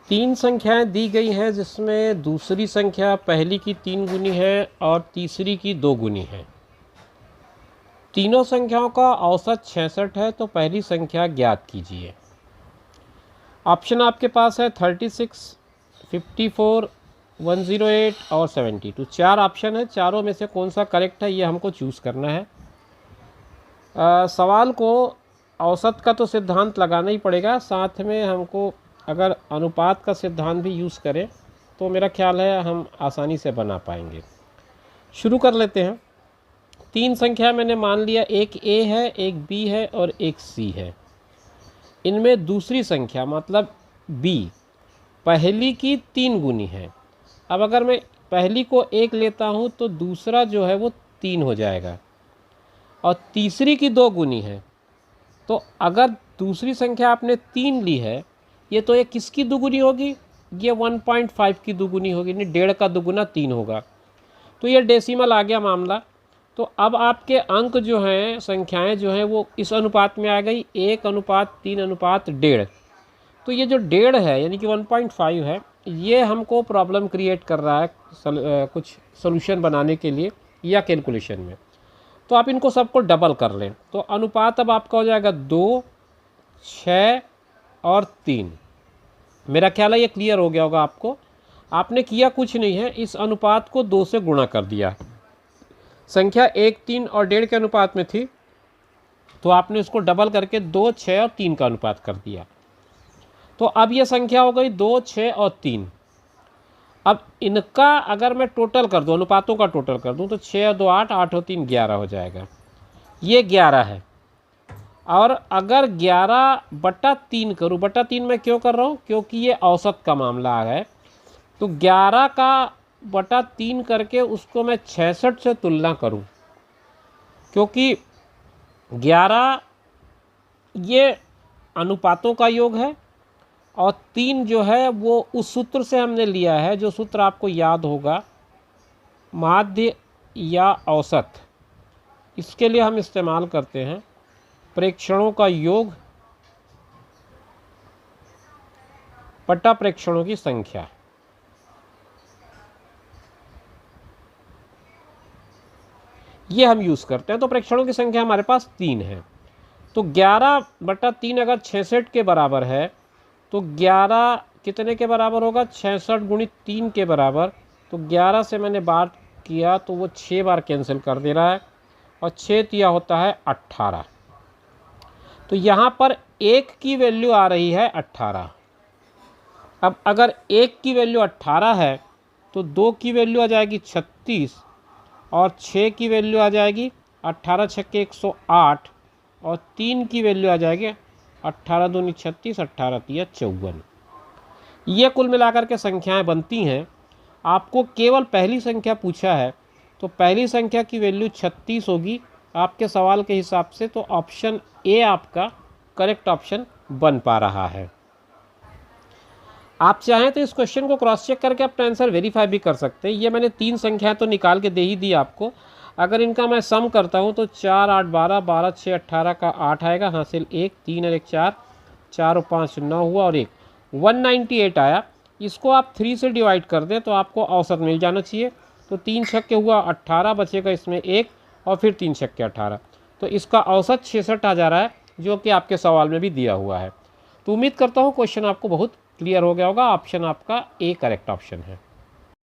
तीन संख्याएं दी गई हैं जिसमें दूसरी संख्या पहली की 3 गुनी है और तीसरी की 2 गुनी है। तीनों संख्याओं का औसत 66 है, तो पहली संख्या ज्ञात कीजिए। ऑप्शन आपके पास है 36, 54, 108 और 72। चार ऑप्शन है, चारों में से कौन सा करेक्ट है ये हमको चूज़ करना है। सवाल को औसत का तो सिद्धांत लगाना ही पड़ेगा, साथ में हमको अगर अनुपात का सिद्धांत भी यूज़ करें तो मेरा ख्याल है हम आसानी से बना पाएंगे। शुरू कर लेते हैं। तीन संख्या मैंने मान लिया, एक ए है, एक बी है और एक सी है। इनमें दूसरी संख्या मतलब बी पहली की 3 गुनी है। अब अगर मैं पहली को 1 लेता हूँ तो दूसरा जो है वो 3 हो जाएगा और तीसरी की 2 गुनी है। तो अगर दूसरी संख्या आपने 3 ली है, ये तो ये किसकी दुगुनी होगी? ये 1.5 की दुगुनी होगी, यानी 1.5 का दुगुना 3 होगा। तो ये डेसिमल आ गया मामला। तो अब आपके अंक जो हैं, संख्याएं जो हैं वो इस अनुपात में आ गई, 1:3:1.5। तो ये जो 1.5 है यानी कि 1.5 है, ये हमको प्रॉब्लम क्रिएट कर रहा है कुछ सोल्यूशन बनाने के लिए या कैलकुलेशन में। तो आप इनको सबको डबल कर लें तो अनुपात अब आपका हो जाएगा 2, 6 और 3। मेरा ख्याल है ये क्लियर हो गया होगा आपको। आपने किया कुछ नहीं है, इस अनुपात को 2 से गुणा कर दिया। संख्या 1, 3 और 1.5 के अनुपात में थी, तो आपने इसको डबल करके 2, 6 और 3 का अनुपात कर दिया। तो अब ये संख्या हो गई 2, 6 और 3। अब इनका अगर मैं टोटल कर दूँ, अनुपातों का टोटल कर दूँ, तो 6 और 2 8, 8 और 3 11 हो जाएगा। ये 11 है। और अगर 11/3 करूँ, बटा 3 मैं क्यों कर रहा हूँ? क्योंकि ये औसत का मामला है। तो 11 का बटा 3 करके उसको मैं 66 से तुलना करूँ, क्योंकि 11 ये अनुपातों का योग है और 3 जो है वो उस सूत्र से हमने लिया है, जो सूत्र आपको याद होगा, माध्य या औसत। इसके लिए हम इस्तेमाल करते हैं प्रेक्षणों का योग बटा प्रेक्षणों की संख्या। ये हम यूज़ करते हैं। तो प्रेक्षणों की संख्या हमारे पास 3 है। तो 11/3 अगर 66 के बराबर है तो 11 कितने के बराबर होगा? 66 गुणित 3 के बराबर। तो 11 से मैंने बात किया तो वो 6 बार कैंसिल कर दे रहा है और 6 तिया होता है 18। तो यहाँ पर 1 की वैल्यू आ रही है 18। अब अगर 1 की वैल्यू 18 है तो 2 की वैल्यू आ जाएगी 36 और 6 की वैल्यू आ जाएगी 18 छक्के 108 और 3 की वैल्यू आ जाएगी 18 दूनी 36, 18 तिया 54। ये कुल मिलाकर के संख्याएं बनती हैं। आपको केवल पहली संख्या पूछा है, तो पहली संख्या की वैल्यू 36 होगी आपके सवाल के हिसाब से। तो ऑप्शन ए आपका करेक्ट ऑप्शन बन पा रहा है। आप चाहें तो इस क्वेश्चन को क्रॉस चेक करके अपना आंसर वेरीफाई भी कर सकते हैं। ये मैंने 3 संख्याएं तो निकाल के दे ही दी आपको। अगर इनका मैं सम करता हूं तो 4, 8, 12, 12, 6, 18 का 8 आएगा, हासिल 1, 3 और 1 4, 4 और 5 9 हुआ और 1 198 आया। इसको आप 3 से डिवाइड कर दें तो आपको औसत मिल जाना चाहिए। तो 3 छक्के हुआ 18, बचेगा इसमें 1 और फिर 3 छक्के 18। तो इसका औसत 66 आ जा रहा है, जो कि आपके सवाल में भी दिया हुआ है। तो उम्मीद करता हूँ क्वेश्चन आपको बहुत क्लियर हो गया होगा। ऑप्शन आपका ए करेक्ट ऑप्शन है।